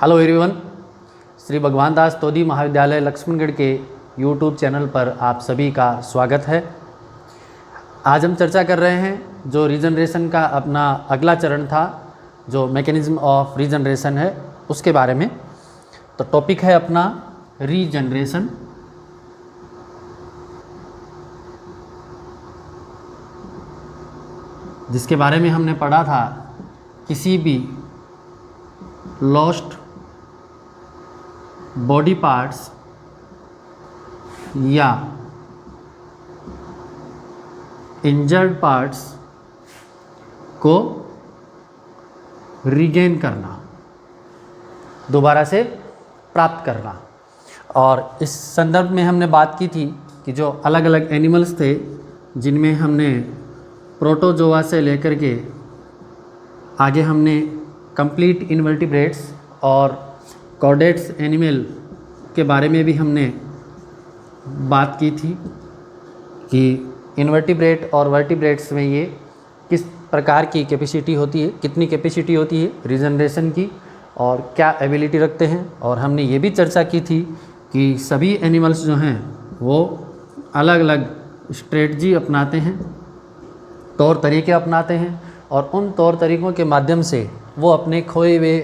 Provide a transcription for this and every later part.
Hello everyone, Shri भगवान दास तोदी महाविद्यालय लक्ष्मणगढ़ के यूट्यूब चैनल पर आप सभी का स्वागत है। आज हम चर्चा कर रहे हैं जो रीजनरेशन का अपना अगला चरण था, जो मैकेनिज्म ऑफ रीजनरेशन है उसके बारे में। तो टॉपिक है अपना रीजनरेशन। जिसके बारे में हमने पढ़ा था किसी भी लॉस्ट बॉडी पार्ट्स या इंजर्ड पार्ट्स को रिगेन करना, दोबारा से प्राप्त करना। और इस संदर्भ में हमने बात की थी कि जो अलग अलग एनिमल्स थे जिनमें हमने प्रोटोजोआ से लेकर के आगे हमने कंप्लीट इनवर्टिब्रेट्स और कॉर्डेट्स एनिमल के बारे में भी हमने बात की थी कि इनवर्टिब्रेट और वर्टिब्रेट्स में ये किस प्रकार की कैपेसिटी होती है, कितनी कैपेसिटी होती है रीजनरेशन की और क्या एबिलिटी रखते हैं। और हमने ये भी चर्चा की थी कि सभी एनिमल्स जो हैं वो अलग अलग स्ट्रेटजी अपनाते हैं, तौर तरीके अपनाते हैं और उन तौर तरीक़ों के माध्यम से वो अपने खोए हुए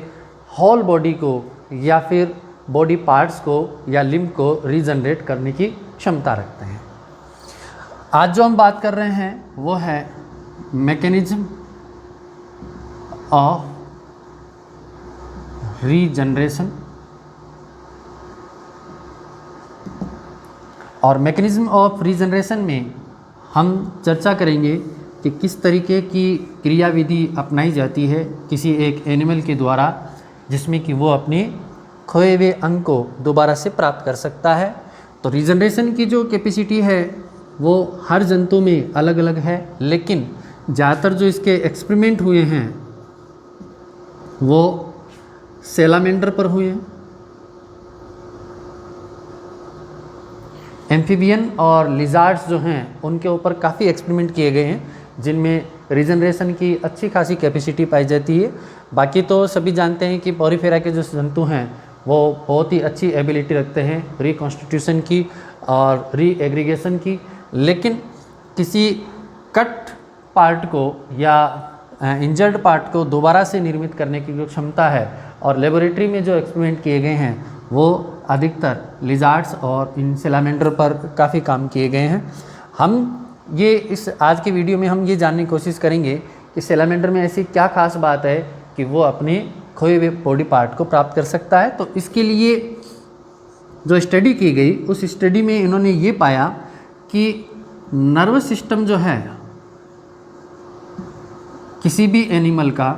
होल बॉडी को या फिर बॉडी पार्ट्स को या लिम्ब को रीजनरेट करने की क्षमता रखते हैं। आज जो हम बात कर रहे हैं वो है मैकेनिज्म ऑफ रीजनरेशन। और मैकेनिज्म ऑफ रीजनरेशन में हम चर्चा करेंगे कि किस तरीके की क्रियाविधि अपनाई जाती है किसी एक एनिमल के द्वारा जिसमें कि वो अपने खोए हुए अंग को दोबारा से प्राप्त कर सकता है। तो रीजनरेशन की जो कैपेसिटी है वो हर जंतु में अलग अलग है, लेकिन ज़्यादातर जो इसके एक्सपेरिमेंट हुए हैं वो सैलामेंडर पर हुए हैं। एम्फीबियन और लिजार्ड्स जो हैं उनके ऊपर काफ़ी एक्सपेरिमेंट किए गए हैं जिनमें रीजनरेशन की अच्छी खासी कैपेसिटी पाई जाती है। बाकी तो सभी जानते हैं कि पॉरीफेरा के जो जंतु हैं वो बहुत ही अच्छी एबिलिटी रखते हैं रिकॉन्स्टिट्यूशन की और रीएग्रीगेशन की, लेकिन किसी कट पार्ट को या इंजर्ड पार्ट को दोबारा से निर्मित करने की जो क्षमता है और लेबोरेटरी में जो एक्सपेरिमेंट किए गए हैं वो अधिकतर लिजार्ड्स और इन सैलामेंडर पर काफ़ी काम किए गए हैं। हम ये इस आज की वीडियो में हम ये जानने की कोशिश करेंगे कि सैलामेंडर में ऐसी क्या खास बात है कि वो अपने खोए हुए बॉडी पार्ट को प्राप्त कर सकता है। तो इसके लिए जो स्टडी की गई उस स्टडी में इन्होंने ये पाया कि नर्वस सिस्टम जो है किसी भी एनिमल का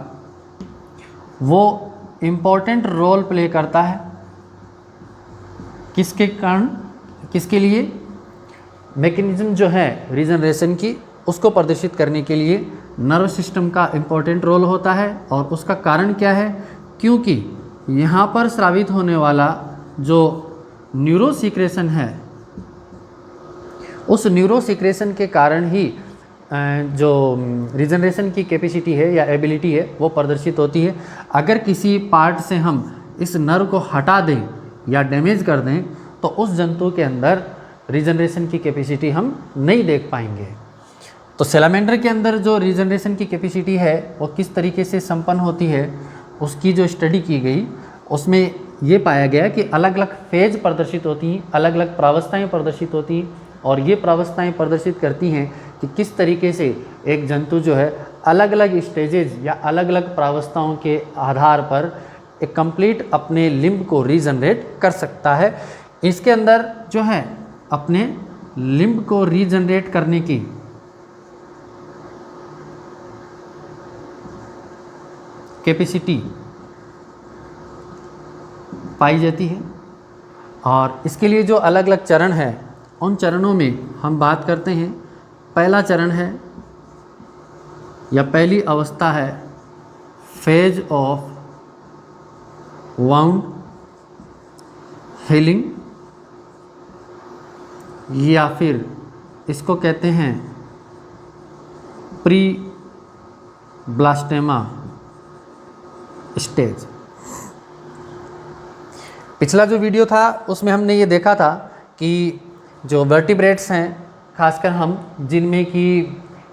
वो इम्पोर्टेंट रोल प्ले करता है। किसके कारण, किसके लिए? मैकेनिज्म जो है रीजनरेशन की उसको प्रदर्शित करने के लिए नर्वस सिस्टम का इम्पोर्टेंट रोल होता है। और उसका कारण क्या है? क्योंकि यहाँ पर स्रावित होने वाला जो न्यूरोसीक्रेशन है उस न्यूरोसीक्रेशन के कारण ही जो रीजनरेशन की कैपेसिटी है या एबिलिटी है वो प्रदर्शित होती है। अगर किसी पार्ट से हम इस नर्व को हटा दें या डैमेज कर दें तो उस जंतु के अंदर रीजनरेशन की कैपेसिटी हम नहीं देख पाएंगे। तो सैलामेंडर के अंदर जो रीजनरेशन की कैपेसिटी है वो किस तरीके से संपन्न होती है उसकी जो स्टडी की गई उसमें ये पाया गया कि अलग अलग फेज प्रदर्शित होती हैं, अलग अलग प्रावस्थाएं प्रदर्शित होती हैं और ये प्रावस्थाएं प्रदर्शित करती हैं कि किस तरीके से एक जंतु जो है अलग अलग स्टेजेज या अलग अलग प्रावस्थाओं के आधार पर एक कंप्लीट अपने लिम्ब को रीजनरेट कर सकता है। इसके अंदर जो है अपने लिम्ब को रीजनरेट करने की कैपेसिटी पाई जाती है। और इसके लिए जो अलग अलग चरण है उन चरणों में हम बात करते हैं। पहला चरण है या पहली अवस्था है फेज ऑफ वाउंड हीलिंग, या फिर इसको कहते हैं प्री ब्लास्टेमा स्टेज। पिछला जो वीडियो था उसमें हमने ये देखा था कि जो वर्टिब्रेट्स हैं, खासकर हम जिनमें कि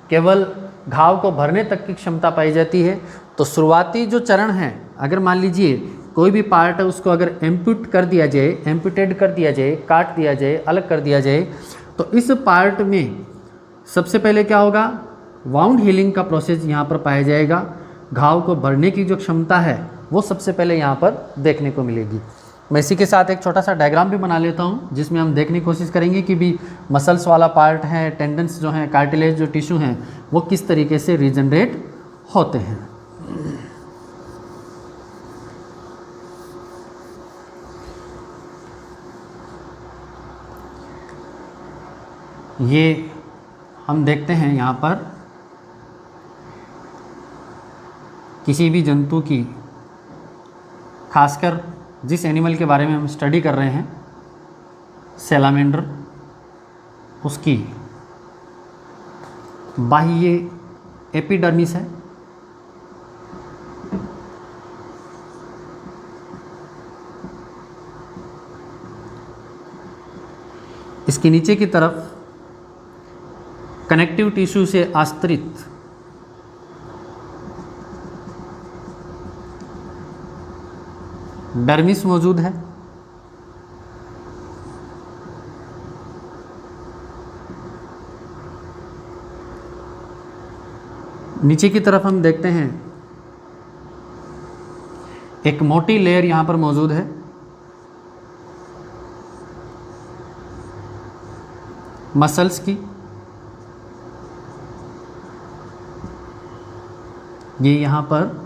केवल घाव को भरने तक की क्षमता पाई जाती है, तो शुरुआती जो चरण हैं, अगर मान लीजिए कोई भी पार्ट है उसको अगर एम्पुटेड कर दिया जाए, काट दिया जाए, अलग कर दिया जाए, तो इस पार्ट में सबसे पहले क्या होगा, वाउंड हीलिंग का प्रोसेस यहाँ पर पाया जाएगा। घाव को भरने की जो क्षमता है वो सबसे पहले यहाँ पर देखने को मिलेगी। मैं इसी के साथ एक छोटा सा डायग्राम भी बना लेता हूँ, जिसमें हम देखने की कोशिश करेंगे कि भी मसल्स वाला पार्ट है, टेंडन्स जो हैं, कार्टिलेज जो टिश्यू हैं, वो किस तरीके से रीजनरेट होते हैं। ये हम देखते हैं यहाँ पर किसी भी जंतु की, खासकर जिस एनिमल के बारे में हम स्टडी कर रहे हैं, सैलामेंडर, उसकी बाह्य एपिडर्मिस है, इसके नीचे की तरफ कनेक्टिव टिश्यू से आस्तरित डर्मिस मौजूद है। नीचे की तरफ हम देखते हैं एक मोटी लेयर यहां पर मौजूद है, मसल्स की। ये यहाँ पर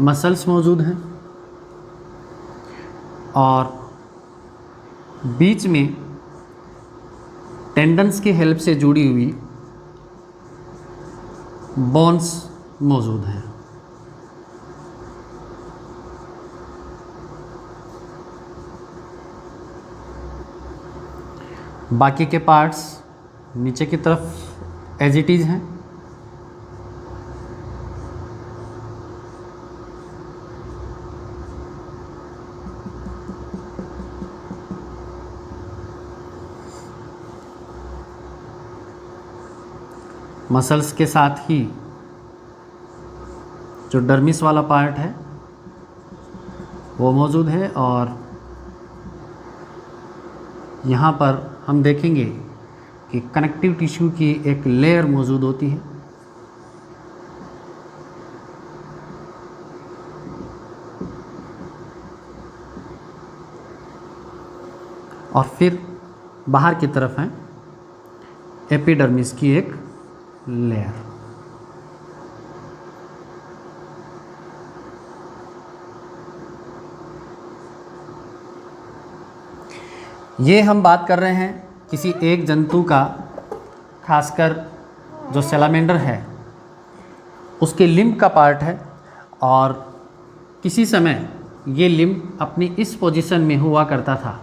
मसल्स मौजूद हैं और बीच में टेंडन्स की हेल्प से जुड़ी हुई बोन्स मौजूद हैं। बाकी के पार्ट्स नीचे की तरफ एज इट इज हैं। मसल्स के साथ ही जो डर्मिस वाला पार्ट है वो मौजूद है और यहाँ पर हम देखेंगे कि कनेक्टिव टिश्यू की एक लेयर मौजूद होती है। और फिर बाहर की तरफ है एपिडर्मिस की एक लेयर। ये हम बात कर रहे हैं किसी एक जंतु का, खासकर जो सैलामेंडर है उसके लिम्ब का पार्ट है और किसी समय ये लिम्ब अपनी इस पोजीशन में हुआ करता था।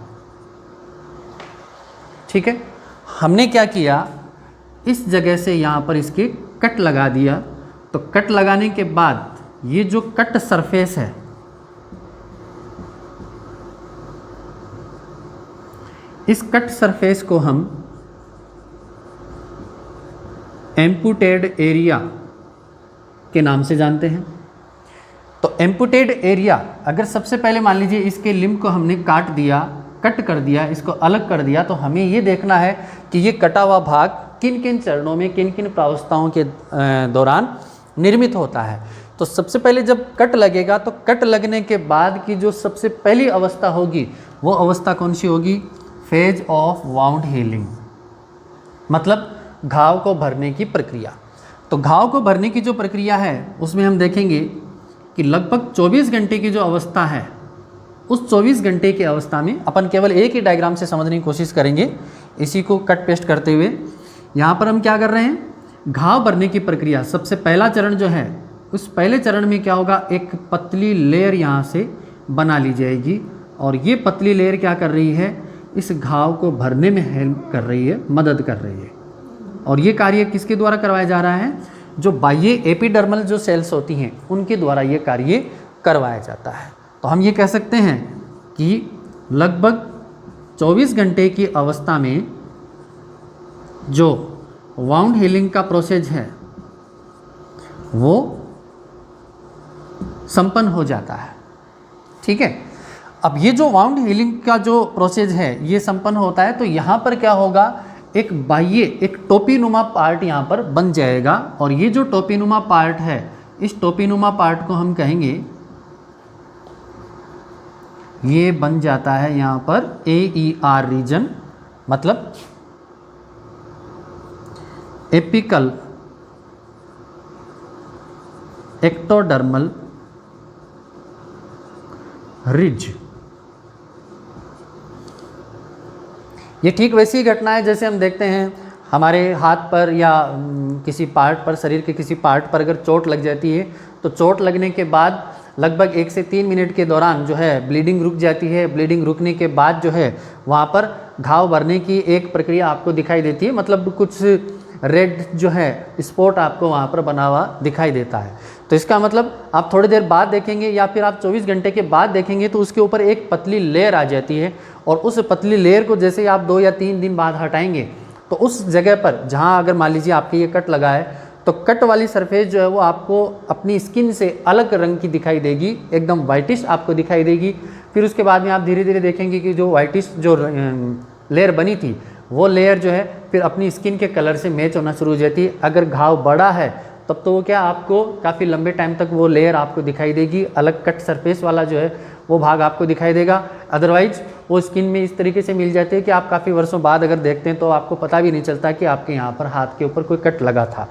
ठीक है, हमने क्या किया, इस जगह से यहाँ पर इसके कट लगा दिया। तो कट लगाने के बाद ये जो कट सरफेस है, इस कट सरफेस को हम एम्पुटेड एरिया के नाम से जानते हैं। तो एम्पुटेड एरिया, अगर सबसे पहले मान लीजिए इसके लिम्ब को हमने काट दिया, कट कर दिया, इसको अलग कर दिया, तो हमें ये देखना है कि ये कटा हुआ भाग किन किन चरणों में, किन किन प्रावस्थाओं के दौरान निर्मित होता है। तो सबसे पहले जब कट लगेगा, तो कट लगने के बाद की जो सबसे पहली अवस्था होगी वो अवस्था कौन सी होगी, फेज ऑफ वाउंड हीलिंग, मतलब घाव को भरने की प्रक्रिया। तो घाव को भरने की जो प्रक्रिया है उसमें हम देखेंगे कि लगभग 24 घंटे की जो अवस्था है, उस 24 घंटे की अवस्था में अपन केवल एक ही डायग्राम से समझने की कोशिश करेंगे, इसी को कट पेस्ट करते हुए। यहाँ पर हम क्या कर रहे हैं, घाव भरने की प्रक्रिया, सबसे पहला चरण जो है, उस पहले चरण में क्या होगा, एक पतली लेयर यहाँ से बना ली जाएगी और ये पतली लेयर क्या कर रही है, इस घाव को भरने में हेल्प कर रही है, मदद कर रही है। और ये कार्य किसके द्वारा करवाया जा रहा है, जो बाह्य एपिडर्मल जो सेल्स होती हैं उनके द्वारा ये कार्य करवाया जाता है। तो हम ये कह सकते हैं कि लगभग 24 घंटे की अवस्था में जो वाउंड हीलिंग का प्रोसेस है वो संपन्न हो जाता है। ठीक है, अब ये जो वाउंड हीलिंग का जो प्रोसेस है ये संपन्न होता है, तो यहाँ पर क्या होगा, एक बाह्य एक टोपीनुमा पार्ट यहाँ पर बन जाएगा, और ये जो टोपीनुमा पार्ट है इस टोपीनुमा पार्ट को हम कहेंगे, ये बन जाता है यहाँ पर AER रीजन, मतलब एपिकल एक्टोडर्मल रिज। ये ठीक वैसी ही घटना है जैसे हम देखते हैं हमारे हाथ पर या किसी पार्ट पर, शरीर के किसी पार्ट पर अगर चोट लग जाती है तो चोट लगने के बाद लगभग 1 से 3 मिनट के दौरान जो है ब्लीडिंग रुक जाती है। ब्लीडिंग रुकने के बाद जो है वहाँ पर घाव भरने की एक प्रक्रिया आपको दिखाई देती है, मतलब कुछ रेड जो है स्पॉट आपको वहाँ पर बना हुआ दिखाई देता है। तो इसका मतलब आप थोड़ी देर बाद देखेंगे या फिर आप 24 घंटे के बाद देखेंगे तो उसके ऊपर एक पतली लेयर आ जाती है, और उस पतली लेयर को जैसे ही आप 2 या 3 दिन बाद हटाएंगे तो उस जगह पर जहाँ अगर मान लीजिए आपके ये कट लगा है तो कट वाली सरफेस जो है वो आपको अपनी स्किन से अलग रंग की दिखाई देगी, एकदम वाइटिश आपको दिखाई देगी। फिर उसके बाद में आप धीरे धीरे देखेंगे कि जो वाइटिश जो लेयर बनी थी वो लेयर जो है फिर अपनी स्किन के कलर से मैच होना शुरू हो जाती है। अगर घाव बड़ा है तब तो वो क्या आपको काफ़ी लंबे टाइम तक वो लेयर आपको दिखाई देगी, अलग कट सरफेस वाला जो है वो भाग आपको दिखाई देगा। अदरवाइज वो स्किन में इस तरीके से मिल जाती है कि आप काफ़ी वर्षों बाद अगर देखते हैं तो आपको पता भी नहीं चलता कि आपके यहाँ पर हाथ के ऊपर कोई कट लगा था।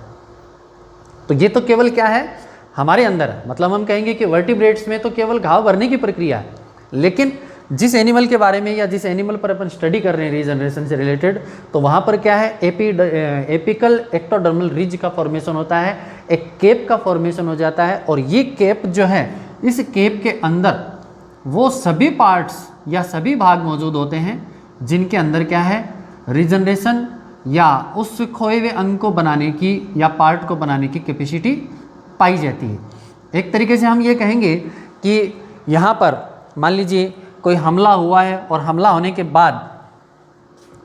तो ये तो केवल क्या है, हमारे अंदर है, मतलब हम कहेंगे कि वर्टिब्रेट्स में तो केवल घाव भरने की प्रक्रिया है, लेकिन जिस एनिमल के बारे में या जिस एनिमल पर अपन स्टडी कर रहे हैं रीजनरेशन से रिलेटेड, तो वहाँ पर क्या है, एपिकल एक्टोडर्मल रिज का फॉर्मेशन होता है, एक केप का फॉर्मेशन हो जाता है। और ये केप जो है, इस केप के अंदर वो सभी पार्ट्स या सभी भाग मौजूद होते हैं जिनके अंदर क्या है, रीजनरेशन या उस खोए हुए अंग को बनाने की या पार्ट को बनाने की कैपेसिटी पाई जाती है। एक तरीके से हम ये कहेंगे कि यहाँ पर मान लीजिए कोई हमला हुआ है और हमला होने के बाद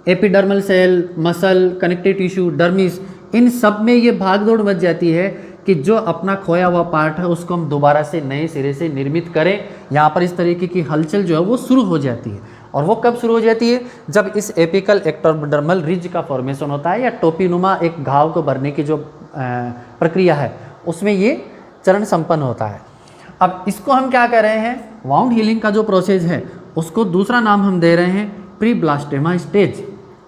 epidermal cell, muscle, connective tissue, dermis, इन सब में ये भागदौड़ मच जाती है कि जो अपना खोया हुआ पार्ट है उसको हम दोबारा से नए सिरे से निर्मित करें। यहाँ पर इस तरीके की हलचल जो है वो शुरू हो जाती है। और वो कब शुरू हो जाती है, जब इस एपिकल एक्टोडर्मल रिज का फॉर्मेशन होता है या टोपीनुमा एक घाव को भरने की जो प्रक्रिया है उसमें ये चरण संपन्न होता है। अब इसको हम क्या कर रहे हैं, वाउंड हीलिंग का जो प्रोसेस है उसको दूसरा नाम हम दे रहे हैं प्री ब्लास्टेमा स्टेज।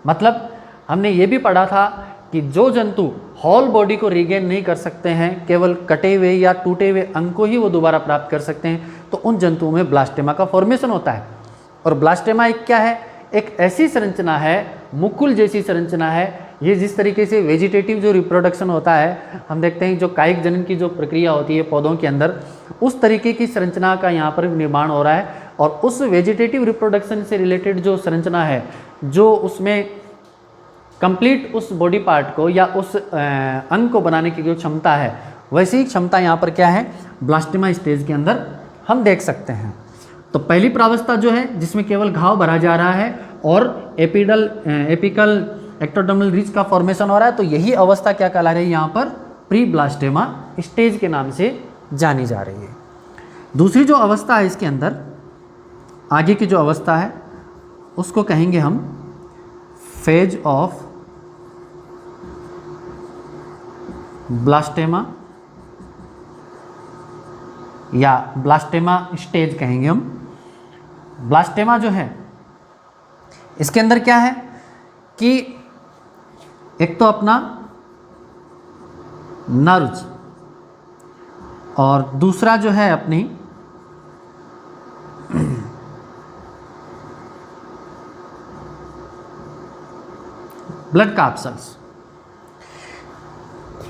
मतलब हमने ये भी पढ़ा था कि जो जंतु होल बॉडी को रिगेन नहीं कर सकते हैं, केवल कटे हुए या टूटे हुए अंग को ही वो दोबारा प्राप्त कर सकते हैं, तो उन जंतुओं में ब्लास्टेमा का फॉर्मेशन होता है। और ब्लास्टेमा एक क्या है, एक ऐसी संरचना है, मुकुल जैसी संरचना है। ये जिस तरीके से वेजिटेटिव जो रिप्रोडक्शन होता है, हम देखते हैं जो कायिक जनन की जो प्रक्रिया होती है पौधों के अंदर, उस तरीके की संरचना का यहाँ पर निर्माण हो रहा है। और उस वेजिटेटिव रिप्रोडक्शन से रिलेटेड जो संरचना है, जो उसमें कंप्लीट उस बॉडी पार्ट को या उस अंग को बनाने की जो क्षमता है, वैसी ही क्षमता यहाँ पर क्या है, ब्लास्टेमा स्टेज के अंदर हम देख सकते हैं। तो पहली प्रावस्था जो है जिसमें केवल घाव भरा जा रहा है और एपिकल एक्टोडर्मल रिज का फॉर्मेशन हो रहा है, तो यही अवस्था क्या कहला रही है यहाँ पर, प्री ब्लास्टेमा स्टेज के नाम से जानी जा रही है। दूसरी जो अवस्था है इसके अंदर, आगे की जो अवस्था है उसको कहेंगे हम फेज ऑफ ब्लास्टेमा या ब्लास्टेमा स्टेज कहेंगे हम। ब्लास्टेमा जो है इसके अंदर क्या है कि एक तो अपना नर्व्स और दूसरा जो है अपनी ब्लड कैप्सूल्स,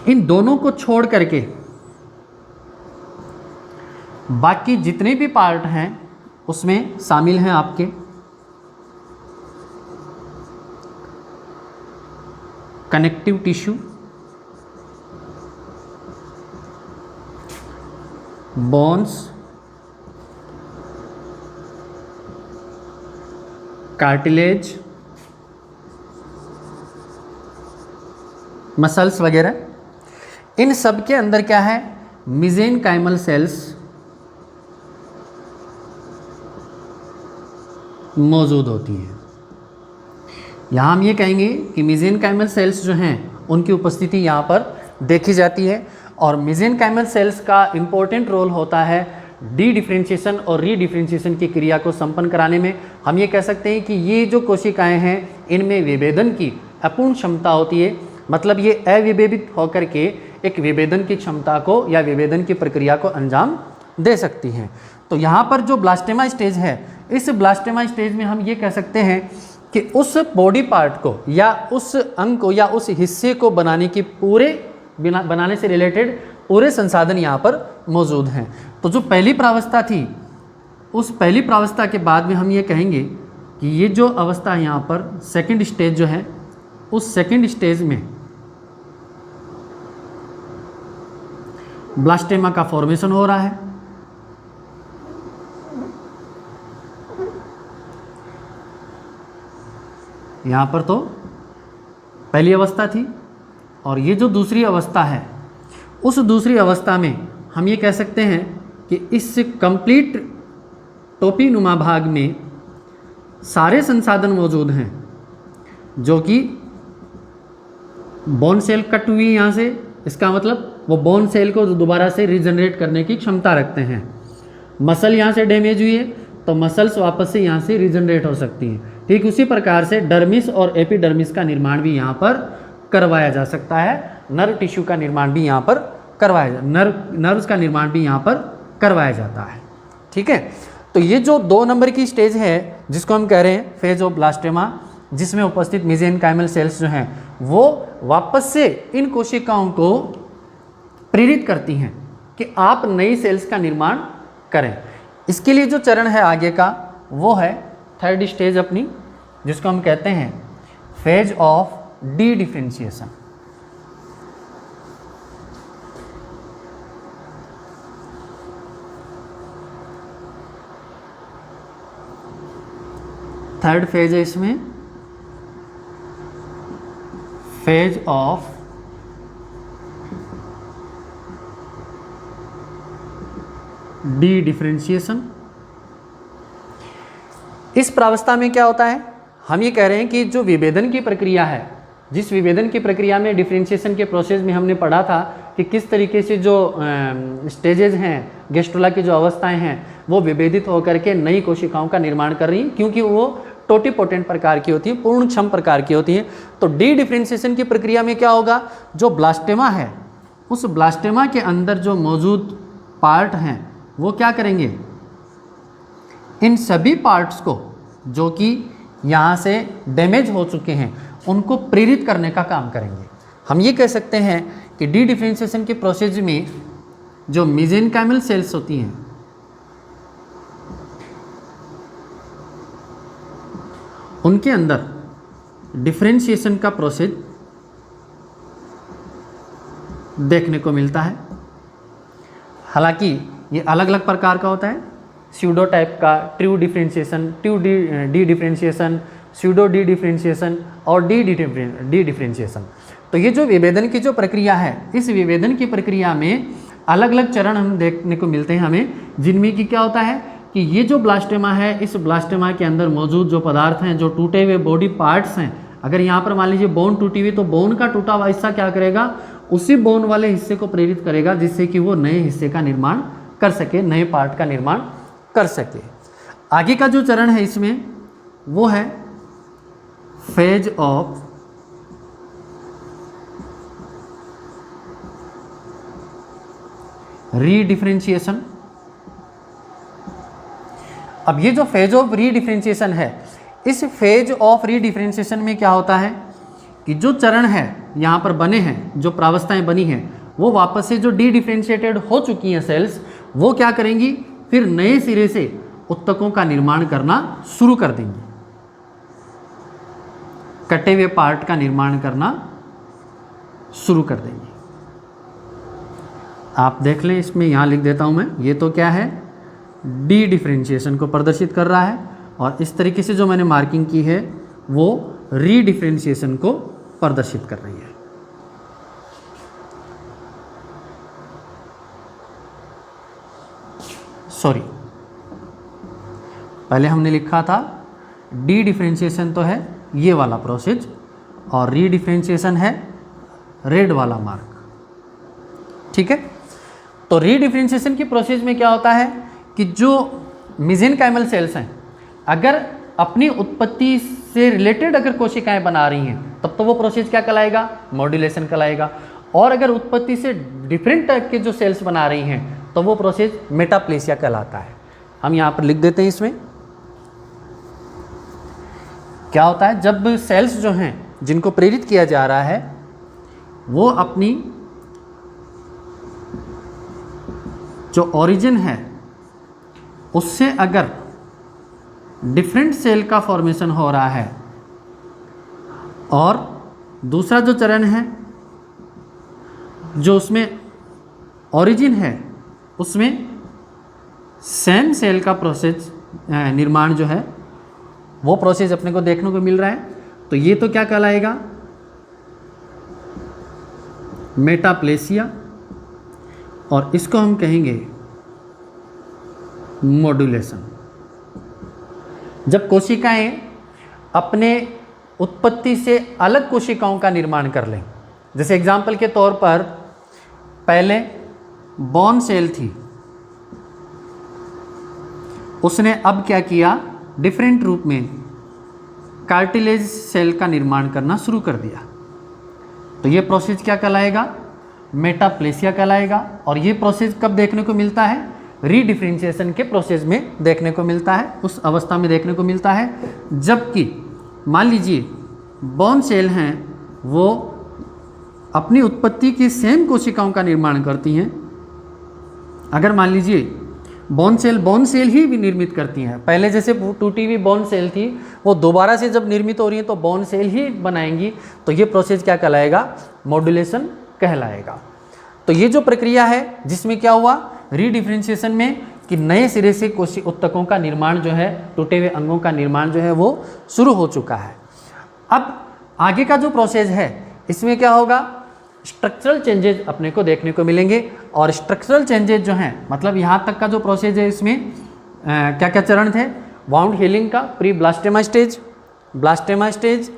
इन दोनों को छोड़ करके बाकी जितने भी पार्ट हैं उसमें शामिल हैं आपके connective tissue, bones, cartilage, muscles वगैरह, इन सब के अंदर क्या है, मेसेनकाइमल सेल्स मौजूद होती हैं। यहाँ हम ये कहेंगे कि मेसेनकाइमल सेल्स जो हैं उनकी उपस्थिति यहाँ पर देखी जाती है। और मेसेनकाइमल सेल्स का इम्पोर्टेंट रोल होता है डी डिफ्रेंशिएशन और री डिफ्रेंशिएशन की क्रिया को संपन्न कराने में। हम ये कह सकते हैं कि ये जो कोशिकाएं हैं इनमें विभेदन की अपूर्ण क्षमता होती है, मतलब ये अविभेदित होकर के एक विभेदन की क्षमता को या विभेदन की प्रक्रिया को अंजाम दे सकती हैं। तो यहाँ पर जो ब्लास्टेमा स्टेज है, इस ब्लास्टेमा स्टेज में हम ये कह सकते हैं कि उस बॉडी पार्ट को या उस अंग को या उस हिस्से को बनाने से रिलेटेड पूरे संसाधन यहाँ पर मौजूद हैं। तो जो पहली प्रावस्था थी, उस पहली प्रावस्था के बाद में हम ये कहेंगे कि ये जो अवस्था यहाँ पर सेकंड स्टेज जो है, उस सेकंड स्टेज में ब्लास्टेमा का फॉर्मेशन हो रहा है। यहाँ पर तो पहली अवस्था थी और ये जो दूसरी अवस्था है, उस दूसरी अवस्था में हम ये कह सकते हैं कि इस कंप्लीट टोपी नुमा भाग में सारे संसाधन मौजूद हैं, जो कि बोन सेल कट हुई यहाँ से, इसका मतलब वो बोन सेल को दोबारा से रीजनरेट करने की क्षमता रखते हैं। मसल यहाँ से डैमेज हुई है तो मसल्स वापस से यहाँ से रीजनरेट हो सकती हैं। ठीक उसी प्रकार से डर्मिस और एपिडर्मिस का निर्माण भी यहाँ पर करवाया जा सकता है। नर्व टिश्यू का निर्माण भी यहाँ पर नर्व्स का निर्माण भी यहाँ पर करवाया जाता है। ठीक है, तो ये जो 2 नंबर की स्टेज है जिसको हम कह रहे हैं फेज ऑफ ब्लास्टेमा, जिसमें उपस्थित मेसेनकाइमल सेल्स जो हैं वो वापस से इन कोशिकाओं को प्रेरित करती हैं कि आप नई सेल्स का निर्माण करें। इसके लिए जो चरण है आगे का, वो है थर्ड स्टेज अपनी, जिसको हम कहते हैं phase of D differentiation. Third phase है इसमें, फेज ऑफ डी डिफ्रेंशिएशन। इस प्रावस्था में क्या होता है, हम ये कह रहे हैं कि जो विभेदन की प्रक्रिया है, जिस विभेदन की प्रक्रिया में डिफ्रेंशिएशन के प्रोसेस में हमने पढ़ा था कि किस तरीके से जो स्टेजेस हैं, गेस्ट्रुला की जो अवस्थाएं हैं, वो विभेदित होकर के नई कोशिकाओं का निर्माण कर रही हैं, क्योंकि वो टोटिपोटेंट प्रकार की होती है, पूर्णक्षम प्रकार की होती है। तो डी डिफ्रेंशिएशन की प्रक्रिया में क्या होगा, जो ब्लास्टेमा है, उस ब्लास्टेमा के अंदर जो मौजूद पार्ट हैं वो क्या करेंगे, इन सभी पार्ट्स को जो कि यहाँ से डैमेज हो चुके हैं उनको प्रेरित करने का काम करेंगे। हम ये कह सकते हैं कि डी डिफ्रेंशिएशन के प्रोसेस में जो मेसेनकाइमल सेल्स होती हैं उनके अंदर डिफ्रेंशिएशन का प्रोसेस देखने को मिलता है। हालांकि ये अलग अलग प्रकार का होता है, स्यूडो टाइप का, true differentiation, true D differentiation, pseudo D differentiation और डी डिफ्रेंशिएशन। तो ये जो विभेदन की जो प्रक्रिया है, इस विभेदन की प्रक्रिया में अलग अलग चरण हम देखने को मिलते हैं हमें, जिनमें कि क्या होता है कि ये जो ब्लास्टेमा है, इस ब्लास्टेमा के अंदर मौजूद जो पदार्थ हैं, जो टूटे हुए बॉडी पार्ट्स हैं, अगर यहाँ पर मान लीजिए बोन टूटी हुई, तो बोन का टूटा हुआ हिस्सा क्या करेगा, उसी बोन वाले हिस्से को प्रेरित करेगा, जिससे कि वो नए हिस्से का निर्माण कर सके, नए पार्ट का निर्माण कर सके। आगे का जो चरण है इसमें वो है फेज ऑफ रीडिफ्रेंशिएशन। अब ये जो फेज ऑफ रीडिफ्रेंशिएशन है, इस फेज ऑफ रीडिफ्रेंशिएशन में क्या होता है कि जो चरण है यहाँ पर बने हैं, जो प्रावस्थाएं बनी हैं, वो वापस से जो डी डिफ्रेंशिएटेड हो चुकी हैं सेल्स, वो क्या करेंगी, फिर नए सिरे से उत्तकों का निर्माण करना शुरू कर देंगी, कटे हुए पार्ट का निर्माण करना शुरू कर देंगे। आप देख लें, इसमें यहाँ लिख देता हूँ मैं, ये तो क्या है, डी डिफ्रेंशिएशन को प्रदर्शित कर रहा है, और इस तरीके से जो मैंने मार्किंग की है वो री डिफ्रेंशिएशन को प्रदर्शित कर रही है। सॉरी, पहले हमने लिखा था डी डिफ्रेंशिएशन तो है ये वाला प्रोसेस, और री डिफ्रेंशिएशन है रेड वाला मार्क, ठीक है। तो री डिफ्रेंशिएशन की प्रोसेस में क्या होता है कि जो मेसेनकाइमल सेल्स हैं, अगर अपनी उत्पत्ति से रिलेटेड अगर कोशिकाएं बना रही हैं तब तो वो प्रोसेस क्या कहलाएगा, मॉड्यूलेशन कहलाएगा। और अगर उत्पत्ति से डिफरेंट टाइप के जो सेल्स बना रही हैं तो वो प्रोसेस मेटाप्लेसिया कहलाता है। हम यहाँ पर लिख देते हैं, इसमें क्या होता है, जब सेल्स जो हैं जिनको प्रेरित किया जा रहा है वो अपनी जो ओरिजिन है उससे अगर डिफरेंट सेल का फॉर्मेशन हो रहा है, और दूसरा जो चरण है जो उसमें ओरिजिन है उसमें सेम सेल का प्रोसेस निर्माण जो है वो प्रोसेस अपने को देखने को मिल रहा है, तो ये तो क्या कहलाएगा, मेटाप्लेसिया, और इसको हम कहेंगे मॉड्यूलेशन। जब कोशिकाएं अपने उत्पत्ति से अलग कोशिकाओं का निर्माण कर लें, जैसे एग्जाम्पल के तौर पर पहले बॉर्न सेल थी, उसने अब क्या किया, डिफरेंट रूप में कार्टिलेज सेल का निर्माण करना शुरू कर दिया, तो ये प्रोसेस क्या कहलाएगा, मेटाप्लेसिया कहलाएगा। और ये प्रोसेस कब देखने को मिलता है, रीडिफ्रेंशिएशन के प्रोसेस में देखने को मिलता है, उस अवस्था में देखने को मिलता है जबकि मान लीजिए बॉर्न सेल हैं वो अपनी उत्पत्ति की सेम कोशिकाओं का निर्माण करती हैं। अगर मान लीजिए बॉर्न सेल ही भी निर्मित करती हैं, पहले जैसे टूटी हुई बॉर्न सेल थी वो दोबारा से जब निर्मित हो रही है तो बॉर्न सेल ही बनाएंगी, तो ये प्रोसेस क्या कहलाएगा, मॉड्यूलेशन कहलाएगा। तो ये जो प्रक्रिया है जिसमें क्या हुआ, रीडिफ्रेंशिएशन में कि नए सिरे से कोशिक उत्तकों का निर्माण जो है, टूटे हुए अंगों का निर्माण जो है वो शुरू हो चुका है। अब आगे का जो प्रोसेस है इसमें क्या होगा, स्ट्रक्चरल चेंजेज अपने को देखने को मिलेंगे। और स्ट्रक्चरल चेंजेज जो हैं, मतलब यहाँ तक का जो प्रोसेस है इसमें क्या क्या चरण थे, वाउंड हीलिंग का pre blastema stage,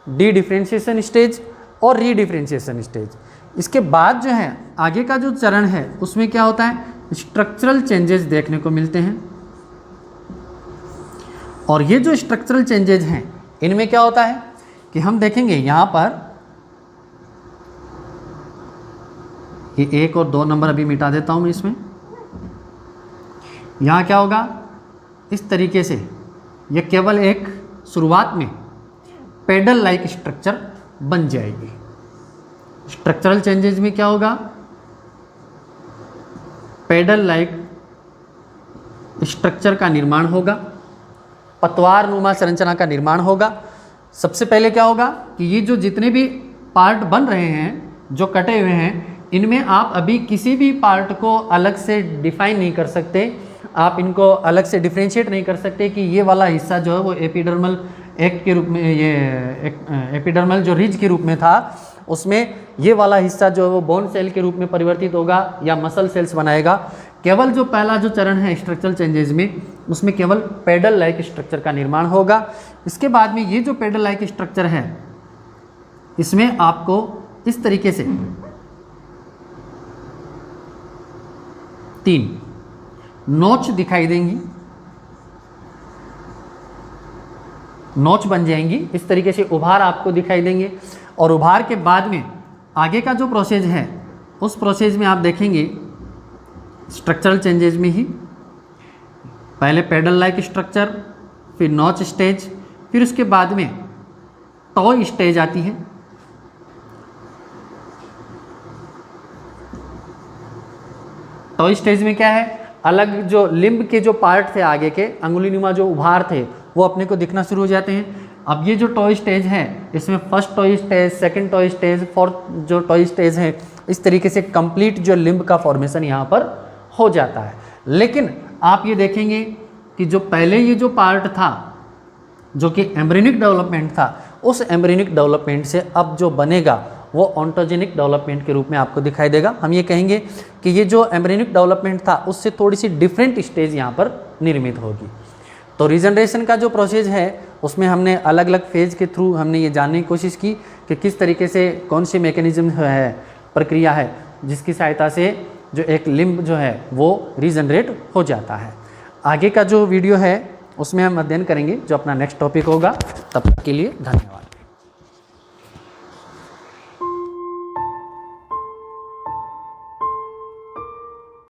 D differentiation stage और रीडिफ्रेंशिएशन स्टेज। इसके बाद जो है आगे का जो चरण है उसमें क्या होता है, स्ट्रक्चरल चेंजेस देखने को मिलते हैं। और ये जो स्ट्रक्चरल चेंजेज हैं इनमें क्या होता है कि हम देखेंगे यहाँ पर, ये 1 और 2 नंबर अभी मिटा देता हूँ मैं इसमें। यहाँ क्या होगा, इस तरीके से ये केवल एक शुरुआत में पेडल लाइक स्ट्रक्चर बन जाएगी। स्ट्रक्चरल चेंजेज में क्या होगा, पेडल लाइक स्ट्रक्चर का निर्माण होगा, पतवार नुमा संरचना का निर्माण होगा। सबसे पहले क्या होगा कि ये जो जितने भी पार्ट बन रहे हैं जो कटे हुए हैं, इनमें आप अभी किसी भी पार्ट को अलग से डिफाइन नहीं कर सकते, आप इनको अलग से डिफ्रेंशिएट नहीं कर सकते कि ये वाला हिस्सा जो है वो एपिडर्मल एक के रूप में, ये एपिडर्मल जो रिज के रूप में था उसमें ये वाला हिस्सा जो है वो बोन सेल के रूप में परिवर्तित होगा या मसल सेल्स बनाएगा। केवल जो पहला जो चरण है स्ट्रक्चरल चेंजेस में, उसमें केवल पेडल लाइक स्ट्रक्चर का निर्माण होगा। इसके बाद में ये जो पेडल लाइक स्ट्रक्चर है इसमें आपको इस तरीके से 3 नोच दिखाई देंगी, नोच बन जाएंगी, इस तरीके से उभार आपको दिखाई देंगे। और उभार के बाद में आगे का जो प्रोसेस है उस प्रोसेस में आप देखेंगे स्ट्रक्चरल चेंजेस में ही पहले पेडल लाइक स्ट्रक्चर, फिर नॉच स्टेज, फिर उसके बाद में टॉय स्टेज आती है। टॉय स्टेज में क्या है, अलग जो लिम्ब के जो पार्ट थे आगे के अंगुलीनुमा जो उभार थे वो अपने को दिखना शुरू हो जाते हैं। अब ये जो टॉय स्टेज है इसमें first toy stage, second toy stage, fourth जो टॉय स्टेज है, इस तरीके से कंप्लीट जो लिम्ब का फॉर्मेशन यहाँ पर हो जाता है। लेकिन आप ये देखेंगे कि जो पहले ये जो पार्ट था जो कि एम्ब्रियोनिक डेवलपमेंट था, उस एम्ब्रियोनिक डेवलपमेंट से अब जो बनेगा वो ऑन्टोजेनिक डेवलपमेंट के रूप में आपको दिखाई देगा। हम ये कहेंगे कि ये जो एम्ब्रियोनिक डेवलपमेंट था उससे थोड़ी सी डिफरेंट स्टेज यहाँ पर निर्मित होगी। तो रीजनरेशन का जो प्रोसेस है उसमें हमने अलग अलग फेज के थ्रू हमने ये जानने की कोशिश की कि किस तरीके से कौन सी मैकेनिज्म है, प्रक्रिया है जिसकी सहायता से जो एक लिम्ब जो है वो रीजनरेट हो जाता है। आगे का जो वीडियो है उसमें हम अध्ययन करेंगे जो अपना नेक्स्ट टॉपिक होगा। तब तक के लिए धन्यवाद।